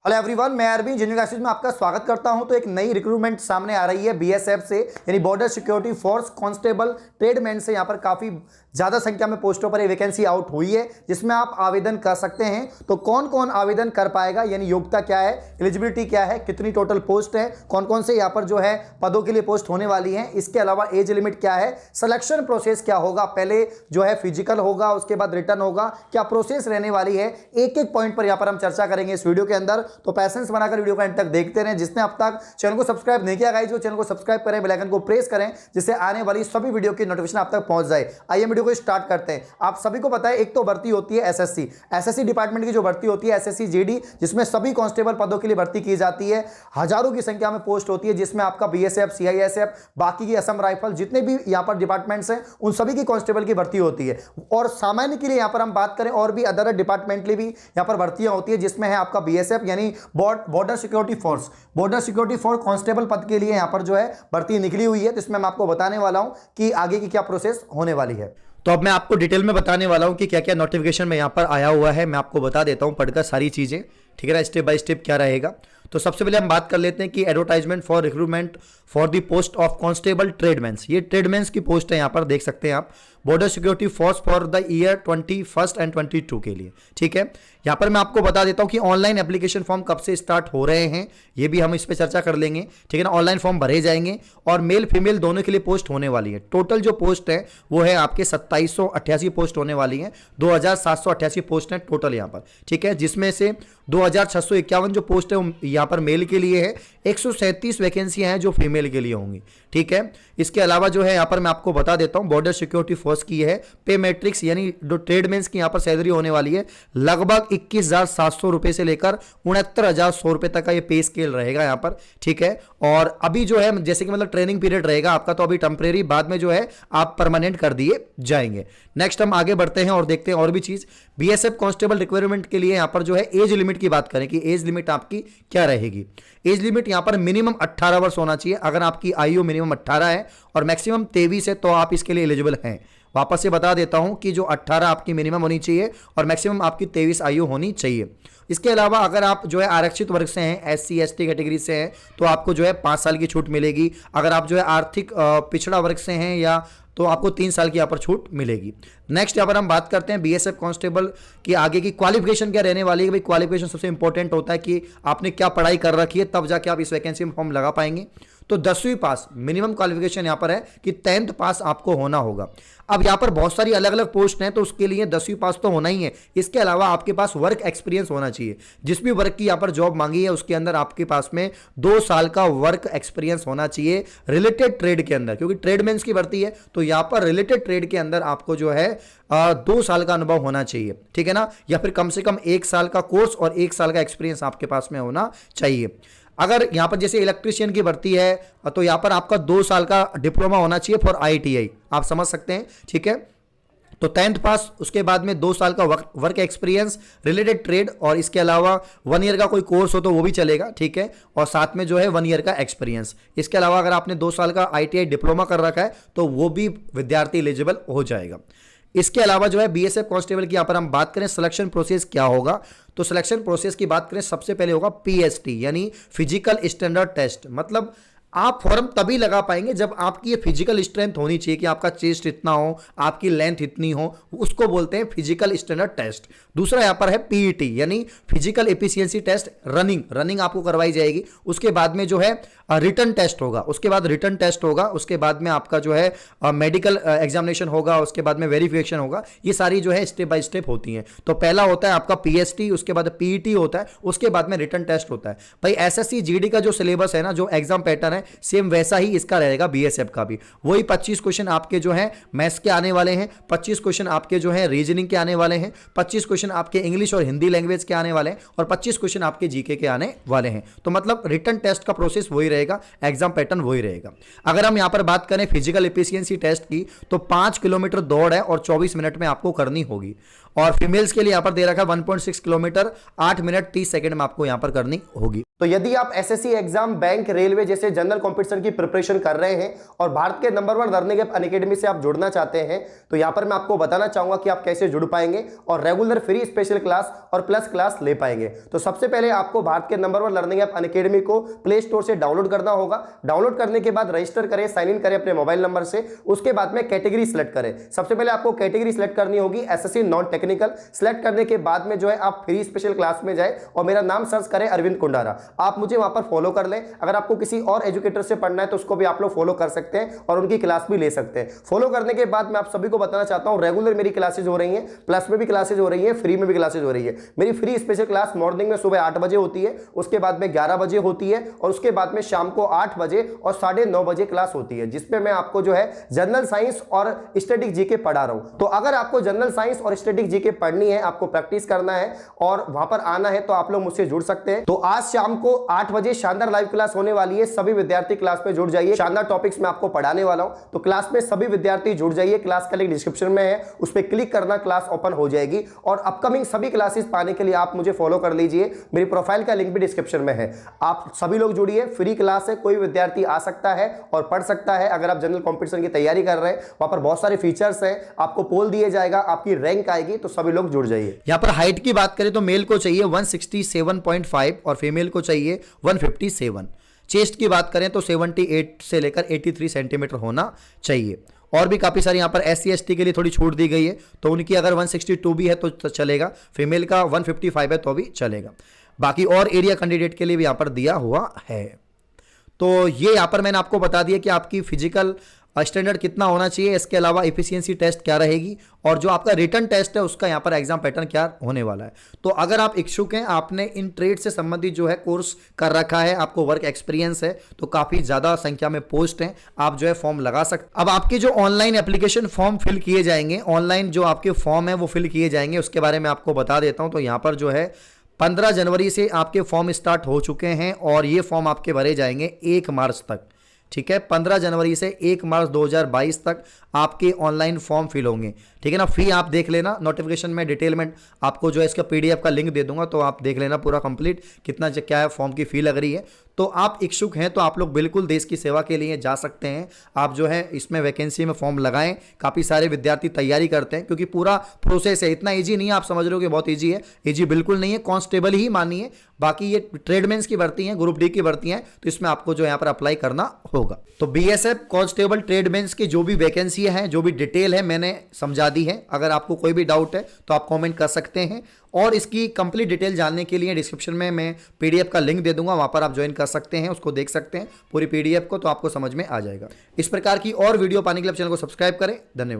Hello everyone, मैं Arvind engineering classes में आपका स्वागत करता हूं। तो एक नई रिक्रूटमेंट सामने आ रही है बीएसएफ से, यानी border security force constable tradesman से। यहां पर काफी ज्यादा संख्या में पोस्टों पर ये वैकेंसी आउट हुई है, जिसमें आप आवेदन कर सकते हैं। तो कौन कौन आवेदन कर पाएगा, यानी योग्यता क्या है, एलिजिबिलिटी क्या है, कितनी टोटल पोस्ट है, कौन कौन से यहाँ पर जो है पदों के लिए पोस्ट होने वाली है, इसके अलावा एज लिमिट क्या है, सिलेक्शन प्रोसेस क्या होगा, पहले जो है फिजिकल होगा, उसके बाद रिटर्न होगा, क्या प्रोसेस रहने वाली है, एक एक पॉइंट पर यहाँ पर हम चर्चा करेंगे इस वीडियो के अंदर। तो पैसेंस बनाकर वीडियो को एंड तक देखते रहें। जिसने अब तक चैनल को सब्सक्राइब नहीं किया गाइस, वो चैनल को सब्सक्राइब करें, बेल आइकन को प्रेस करें, जिससे आने वाली सभी वीडियो की नोटिफिकेशन आप तक पहुंच जाए। आइए वीडियो को स्टार्ट करते हैं। आप सभी को पता है, एक तो भर्ती होती है एसएससी डिपार्टमेंट की जो भर्ती होती है एसएससी जीडी, जिसमें सभी कांस्टेबल पदों के लिए भर्ती की जाती है। हजारों की संख्या में पोस्ट होती है, जिसमें आपका बीएसएफ, सीआईएसएफ, बाकी की असम राइफल, जितने भी यहां पर डिपार्टमेंट्स हैं, उन सभी की कांस्टेबल की भर्ती होती है। और सामान्य के लिए यहां पर हम बात करें, और भी अदर डिपार्टमेंटली भी यहां पर भर्तियां होती है, जिसमें है आपका बीएसएफ यानी बॉर्डर सिक्योरिटी फोर्स कांस्टेबल पद के लिए यहां पर जो है भर्ती निकली हुई है। तो इसमें मैं आपको बताने वाला हूं कि आगे की क्या प्रोसेस होने वाली है। तो अब मैं आपको डिटेल में बताने वाला हूं कि क्या क्या नोटिफिकेशन में यहां पर आया हुआ है। मैं आपको बता देता हूं पढ़कर सारी चीजें, ठीक है ना, स्टेप बाय स्टेप क्या रहेगा। तो सबसे पहले हम बात कर लेते हैं कि advertisement for recruitment for the post of constable tradesmans. ये ट्रेडमैन्स की पोस्ट है, यहां पर देख सकते हैं आप, border security force for the year 21 and 22 के लिए, ठीक है। यहां पर मैं आपको बता देता हूं कि ऑनलाइन एप्लीकेशन फॉर्म कब से स्टार्ट हो रहे हैं, ये भी हम इस पर चर्चा कर लेंगे, ठीक है ना। ऑनलाइन फॉर्म भरे जाएंगे और मेल फीमेल दोनों के लिए पोस्ट होने वाली है। टोटल जो पोस्ट है वो है आपके 2788 पोस्ट होने वाली है। 2788 पोस्ट है टोटल यहां पर, ठीक है, जिसमें से 2651 जो पोस्ट है यहां पर मेल के लिए है। 137 वैकेंसियां हैं जो फीमेल के लिए होंगी, ठीक है। इसके अलावा जो है यहां पर मैं आपको बता देता हूं, बॉर्डर सिक्योरिटी फोर्स की है पे मैट्रिक्स, यानी जो ट्रेडमैन्स की यहां पर सैलरी होने वाली है लगभग 21,700 रुपए से लेकर 69,100 रुपए तक का ये पे स्केल रहेगा यहां पर, ठीक है। और अभी जो है जैसे कि मतलब ट्रेनिंग पीरियड रहेगा आपका, तो अभी टेम्परेरी, बाद में जो है आप परमानेंट कर दिए जाएंगे। नेक्स्ट हम आगे बढ़ते हैं और देखते हैं और भी चीज। बीएसएफ कांस्टेबल रिक्वायरमेंट के लिए यहां पर जो है एज लिमिट की बात करें कि एज लिमिट आपकी क्या रहेगी। एज लिमिट यहां पर मिनिमम 18 वर्ष होना चाहिए। अगर आपकी आयु मिनिमम 18 है और मैक्सिमम 23 है, तो आप इसके लिए एलिजिबल हैं। वापस से बता देता हूं कि जो 18 आपकी मिनिमम होनी चाहिए और मैक्सिमम आपकी 23 आयु होनी चाहिए। इसके अलावा अगर आप जो है आरक्षित वर्ग से हैं, एससी एसटी कैटेगरी से हैं, तो आपको जो है 5 साल की छूट मिलेगी। अगर आप जो है आर्थिक पिछड़ा वर्ग से हैं या, तो आपको 3 साल की यहाँ पर छूट मिलेगी। नेक्स्ट यहाँ पर हम बात करते हैं बीएसएफ कांस्टेबल की आगे की क्वालिफिकेशन क्या रहने वाली है। भाई क्वालिफिकेशन सबसे इंपॉर्टेंट होता है कि आपने क्या पढ़ाई कर रखी है, तब जाके आप इस वैकेंसी में फॉर्म लगा पाएंगे। तो 10वीं पास मिनिमम क्वालिफिकेशन यहाँ पर है कि 10th पास आपको होना होगा। अब यहाँ पर बहुत सारी अलग अलग पोस्ट हैं, तो उसके लिए 10वीं पास तो होना ही है। इसके अलावा आपके पास वर्क एक्सपीरियंस होना चाहिए। जिस भी वर्क की यहाँ पर जॉब मांगी है उसके अंदर आपके पास में 2 साल का वर्क एक्सपीरियंस होना चाहिए रिलेटेड ट्रेड के अंदर, क्योंकि ट्रेडमैन्स की भर्ती है। तो यहाँ पर रिलेटेड ट्रेड के अंदर आपको जो है 2 साल का अनुभव होना चाहिए, ठीक है ना, या फिर कम से कम 1 साल का कोर्स और 1 साल का एक्सपीरियंस आपके पास में होना चाहिए। अगर यहां पर जैसे इलेक्ट्रीशियन की भर्ती है, तो यहां पर आपका 2 साल का डिप्लोमा होना चाहिए फॉर आईटीआई, आप समझ सकते हैं, ठीक है। तो 10th पास, उसके बाद में 2 साल का वर्क एक्सपीरियंस रिलेटेड ट्रेड, और इसके अलावा 1 ईयर का कोई कोर्स हो तो वो भी चलेगा, ठीक है, और साथ में जो है 1 ईयर का एक्सपीरियंस। इसके अलावा अगर आपने 2 साल का आईटीआई डिप्लोमा कर रखा है तो वो भी विद्यार्थी एलिजिबल हो जाएगा। इसके अलावा जो है बीएसएफ कांस्टेबल की यहां पर हम बात करें सिलेक्शन प्रोसेस क्या होगा, तो सिलेक्शन प्रोसेस की बात करें, सबसे पहले होगा पीएसटी यानी फिजिकल स्टैंडर्ड टेस्ट। मतलब आप फॉर्म तभी लगा पाएंगे जब आपकी ये फिजिकल स्ट्रेंथ होनी चाहिए कि आपका चेस्ट इतना हो, आपकी लेंथ इतनी हो, उसको बोलते हैं फिजिकल स्टैंडर्ड टेस्ट। दूसरा यहां पर है पीईटी यानी फिजिकल एफिशिएंसी टेस्ट, रनिंग आपको करवाई जाएगी। उसके बाद में जो है रिटर्न टेस्ट होगा, उसके बाद रिटर्न टेस्ट होगा, उसके बाद में आपका जो है मेडिकल एग्जामिनेशन होगा, उसके बाद में वेरिफिकेशन होगा। ये सारी जो है स्टेप बाय स्टेप होती हैं। तो पहला होता है आपका पीएसटी, उसके बाद पीईटी होता है, उसके बाद में रिटर्न टेस्ट होता है। भाई एसएससी जीडी का जो सिलेबस है ना, जो एग्जाम पैटर्न है, सेम वैसा ही इसका रहेगा बीएसएफ का भी। वही 25 क्वेश्चन आपके जो है मैथ्स के आने वाले हैं, 25 क्वेश्चन आपके जो है रीजनिंग के आने वाले हैं, 25 क्वेश्चन आपके इंग्लिश और हिंदी लैंग्वेज के आने वाले हैं, और 25 क्वेश्चन आपके जीके के आने वाले हैं। तो मतलब रिटर्न टेस्ट का प्रोसेस वही रहेगा, एग्जाम पैटर्न वही रहेगा। अगर हम यहां पर बात करें फिजिकल एफिशिएंसी टेस्ट की, तो 5 किलोमीटर दौड़ है और 24 मिनट में आपको करनी होगी। और फीमेल्स के लिए यहां पर दे रखा है 1.6 किलोमीटर 8 मिनट 30 सेकंड में आपको यहां पर करनी होगी। तो यदि आप एसएससी एग्जाम, बैंक, रेलवे जैसे जनरल कंपटीशन की प्रिपरेशन कर रहे हैं और भारत के नंबर 1 लर्निंग ऐप अनअकैडमी से आप जुड़ना चाहते हैं, तो यहां पर मैं आपको बताना चाहूंगा कि आप कैसे जुड़ पाएंगे और रेगुलर फ्री स्पेशल क्लास और प्लस क्लास ले पाएंगे। तो सबसे पहले आपको भारत के नंबर 1 लर्निंग ऐप अनअकैडमी को प्ले स्टोर से डाउनलोड करना होगा। डाउनलोड करने के बाद रजिस्टर करें, साइन इन करें अपने मोबाइल नंबर से। उसके बाद में कैटेगरी सिलेक्ट करें। सबसे पहले आपको कैटेगरी सिलेक्ट करनी होगी एसएससी नॉन टेक्निकल। सिलेक्ट करने के बाद में जो है आप फ्री स्पेशल क्लास में जाए और मेरा नाम सर्च करें अरविंद कुंडारा। आप मुझे वहां पर फॉलो कर लें। अगर आपको किसी और एजुकेटर से पढ़ना है तो उसको भी आप लोग फॉलो कर सकते हैं और उनकी क्लास भी ले सकते हैं। फॉलो करने के बाद मैं आप सभी को बताना चाहता हूं, रेगुलर मेरी क्लासेज हो रही हैं, प्लस में भी क्लासेज हो रही है, फ्री में भी क्लासेज हो रही है। मेरी फ्री स्पेशल क्लास मॉर्निंग में सुबह 8 बजे होती है, उसके बाद में 11 बजे होती है और उसके बाद में शाम को 8 बजे और 9:30 बजे क्लास होती है, जिसपे मैं आपको जो है जनरल साइंस और स्टैटिक जीके पढ़ा रहा हूं। तो अगर आपको जनरल साइंस और स्टैटिक जीके पढ़नी है, आपको प्रैक्टिस करना है और वहां पर आना है, तो आप लोग मुझसे जुड़ सकते हैं। तो आज शाम को 8 बजे शानदार लाइव क्लास होने वाली है। सभी विद्यार्थी क्लास में जुड़ जाइए। शानदार टॉपिक्स में आपको पढ़ाने वाला हूं, तो क्लास में सभी विद्यार्थी जुड़ जाइए। क्लास का लिंक डिस्क्रिप्शन में है, उस पर क्लिक करना, क्लास ओपन हो जाएगी। और अपकमिंग सभी क्लासेस पाने के लिए आप मुझे फॉलो कर लीजिए। मेरी प्रोफाइल का लिंक भी डिस्क्रिप्शन में है। आप सभी लोग जुड़िए, फ्री क्लास है, कोई विद्यार्थी आ सकता है और पढ़ सकता है। अगर आप जनरल कॉम्पिटिशन की तैयारी कर रहे हैं, वहां पर बहुत सारे फीचर्स हैं, आपको पोल दिए जाएगा, आपकी रैंक आएगी, तो सभी लोग जुड़ जाइए। यहां पर हाइट की बात करें तो मेल को चाहिए 167.5 और फीमेल को चाहिए 157। चेस्ट की बात करें तो 78 से लेकर 83 सेंटीमीटर होना चाहिए। और भी काफ़ी सारी यहाँ पर SC ST के लिए थोड़ी छूट दी गई है, तो उनकी अगर 162 भी है तो चलेगा, फीमेल का 155 है तो भी चलेगा। बाकी और एरिया कैंडिडेट के लिए भी यहाँ पर दिया हुआ है। तो ये यहाँ पर मैंने आपको बता दिया कि आपकी फिजिकल स्टैंडर्ड कितना होना चाहिए, इसके अलावा एफिशिएंसी टेस्ट क्या रहेगी और जो आपका रिटर्न टेस्ट है उसका यहाँ पर एग्जाम पैटर्न क्या होने वाला है। तो अगर आप इच्छुक हैं, आपने इन ट्रेड से संबंधित जो है कोर्स कर रखा है, आपको वर्क एक्सपीरियंस है, तो काफ़ी ज़्यादा संख्या में पोस्ट हैं, आप जो है फॉर्म लगा सकते। अब आपके जो ऑनलाइन एप्लीकेशन फॉर्म फिल किए जाएंगे, ऑनलाइन जो आपके फॉर्म है वो फिल किए जाएंगे, उसके बारे में आपको बता देता हूँ। तो यहाँ पर जो है 15 जनवरी से आपके फॉर्म स्टार्ट हो चुके हैं और ये फॉर्म आपके भरे जाएंगे 1 मार्च तक। ठीक है, 15 जनवरी से 1 मार्च 2022 तक आपके ऑनलाइन फॉर्म फिल होंगे। ठीक है ना, फी आप देख लेना, नोटिफिकेशन में डिटेल में आपको जो है इसका PDF का लिंक दे दूंगा, तो आप देख लेना पूरा कंप्लीट कितना क्या है फॉर्म की फ़ी लग रही है। तो आप इच्छुक हैं तो आप लोग बिल्कुल देश की सेवा के लिए जा सकते हैं। आप जो है इसमें वैकेंसी में फॉर्म लगाएं। काफ़ी सारे विद्यार्थी तैयारी करते हैं क्योंकि पूरा प्रोसेस है, इतना ईजी नहीं है। आप समझ रहे हो कि बहुत ईजी है, ईजी बिल्कुल नहीं है। कांस्टेबल ही मानिए, बाकी ये ट्रेडमेंस की भर्ती हैं, ग्रुप डी की भर्ती हैं, तो इसमें आपको जो यहाँ पर अप्लाई करना होगा। तो BSF कांस्टेबल ट्रेडमेंस की जो भी वैकेंसी है, जो भी डिटेल है, मैंने समझा दी है। अगर आपको कोई भी डाउट है तो आप कमेंट कर सकते हैं और इसकी कंप्लीट डिटेल जानने के लिए डिस्क्रिप्शन में मैं PDF का लिंक दे दूंगा, वहां पर आप ज्वाइन कर सकते हैं, उसको देख सकते हैं पूरी PDF को, तो आपको समझ में आ जाएगा। इस प्रकार की और वीडियो पाने के लिए चैनल को सब्सक्राइब करें। धन्यवाद।